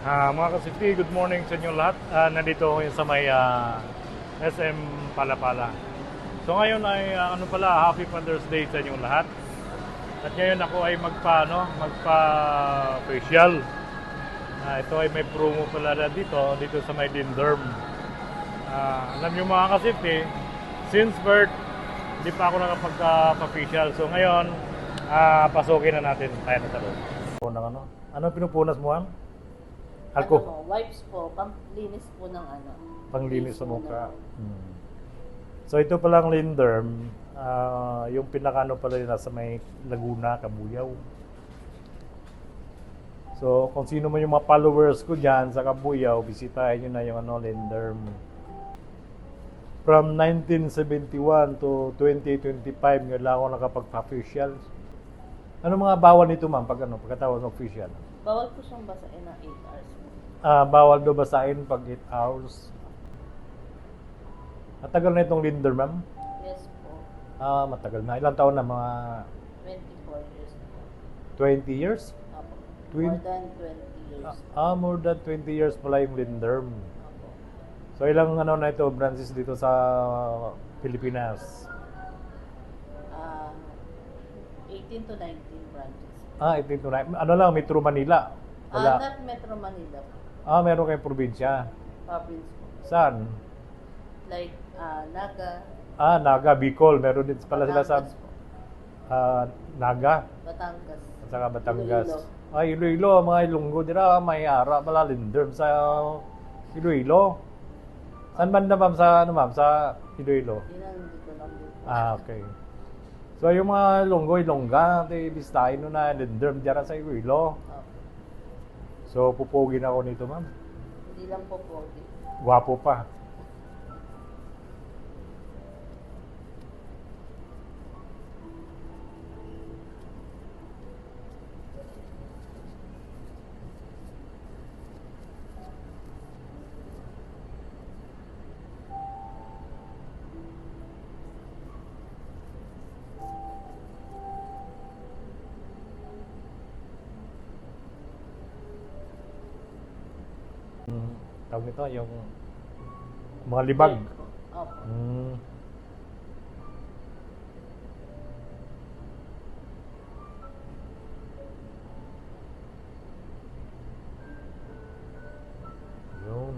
Mga ka-city, good morning sa inyo lahat. Nandito ako sa may SM Palapala. So ngayon ay Happy Father's Day sa inyong lahat. At ngayon ako ay magpa-facial. Ito ay may promo pala na dito sa may Linderm. Alam niyo mga ka-city, since birth, hindi pa ako nakapagpa-facial. So ngayon, pasukin na natin tayo na sa loob. Ano pinupunas mo, Ang? Wipes po, panglinis po ng Panglinis sa mukha. So ito palang Linderm, yung pinakano pala nila sa may Laguna, Kabuyaw. So kung sino man yung mga followers ko dyan sa Kabuyaw, bisitahin nyo na yung Linderm. From 1971 to 2025, ngayon lang ako nakapag-official. Ano mga bawal nito, ma'am, pagkatawag ng official? Bawal po siyang basain ng 8 hours po. Bawal daw basahin pag 8 hours. Matagal na itong Linderm, ma'am? Yes po. Matagal na. Ilang taon na? Mga 24 years po. 20 years? Opo. Twin- More than 20 years. More than 20 years pala yung Linderm. Opo. So ilang na ito, branches dito sa Pilipinas? 18 to 19 branches. 18 to 9. Ano lang, Metro Manila? Wala. Not Metro Manila po. Meron kayong probinsya. Province po. Saan? Like Naga. Naga, Bicol. Meron din pala sila sa Batangas po. Naga Batangas. at saka Batangas. Iloilo. Iloilo, mga Ilonggo dira, may ara pala Linderm sa Iloilo. Saan banda, ma'am, sa Iloilo? Yun ang hindi ko lang din po. Okay. So yung mga Ilonggo, Ilongga, bistahin no na Linderm dira sa Iloilo. Opo. So pupugin ako nito, ma'am. Hindi lang po pogi. Gwapo pa. Tawag nito, yung mga libag. Opo. Yun.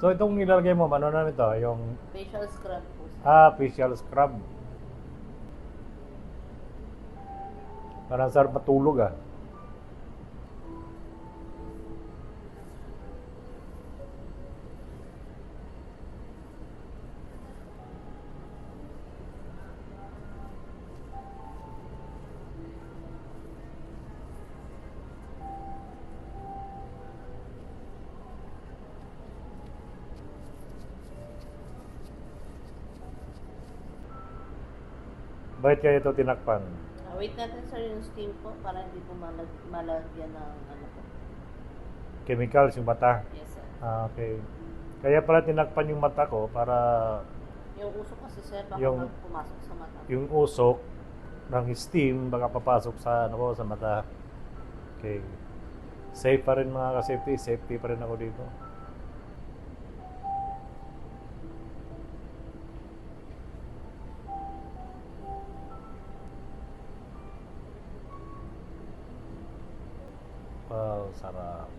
So itong nilalagay mo, ano na ito? Yung Facial scrub po. Sir. facial scrub. Parang sarap matulog Bakit kaya ito tinakpan? Wait natin sir yung steam po para hindi po malagyan ng po. Chemicals yung mata. Yes sir. Okay. Kaya pala tinakpan yung mata ko para Yung usok kasi sir baka Yung- pumasok sa mata. yung usok ng steam baka papasok sa sa mata. Okay. Safe pa rin mga ka-safety. Safety pa rin ako dito. Wow, sarap.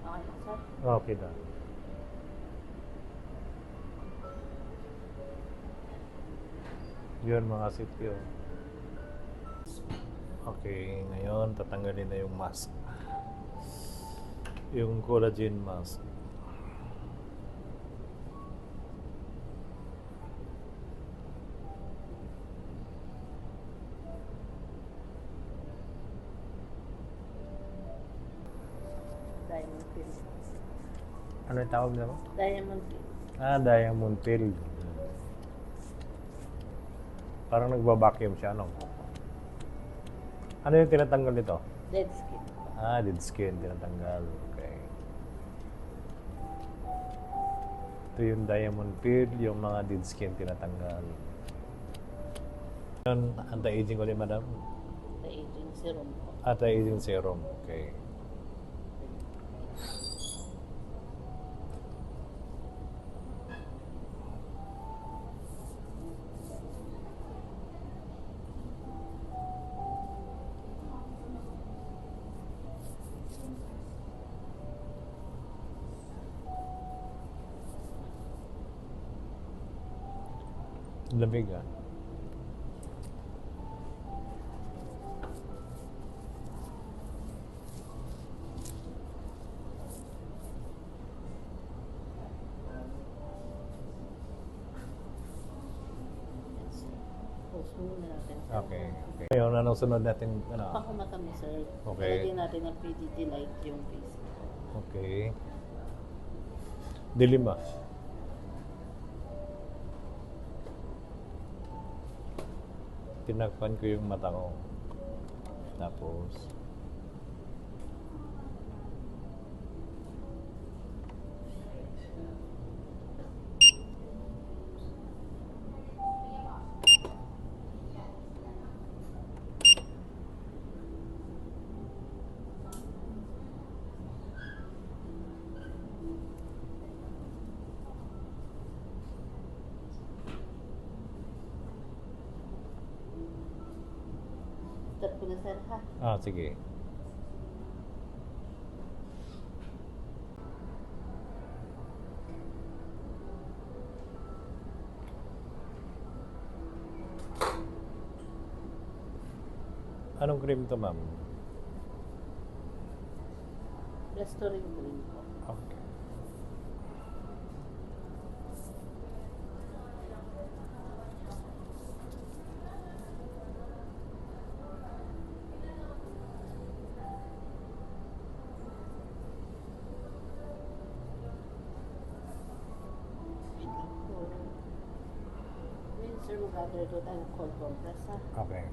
Okay lang sir. Okay na. Yun mga sityo. Okay, ngayon tatanggalin na yung mask. Yung collagen mask. Diamond pill. Ano yung tawag nila? Diamond pill. Diamond pill. Parang nagba-vacuum siya, no? Ano yung tinatanggal nito? Dead skin. Dead skin, tinatanggal. Okay. Ito yung diamond peel, yung mga dead skin tinatanggal. Yun, anti-aging ulit, madam? The aging serum po. Anti-aging serum. Okay. Lamig ah. Pause muna natin. Okay. Okay. Ngayon, anong sunod natin? Ano? Pakumata mo, sir. Okay. Lagyan natin ng PDT light yung face ko. Okay. Dilim ah. Tinakpan ko yung mata ko. Tapos, Start ko na, sir, ha? sige. Anong cream to, ma'am? Restoring cream po. Okay. Wait lang po. Ngayon, sir, mag-gather ko tayo ng cold compress, ha? Okay.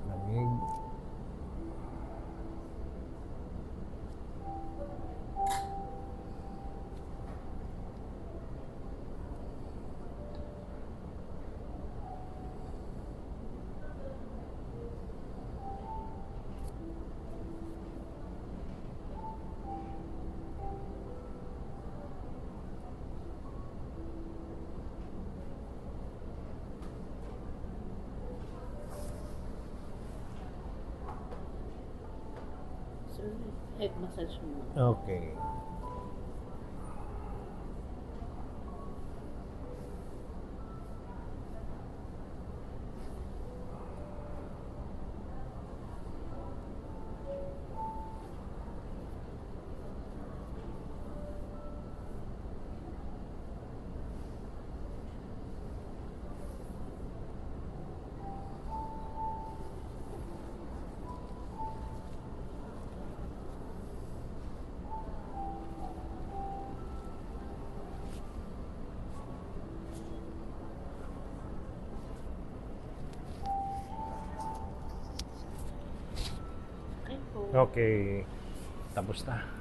Lamig. Sir, head massage mo. Okay. Okay po. Okay. Tapos na.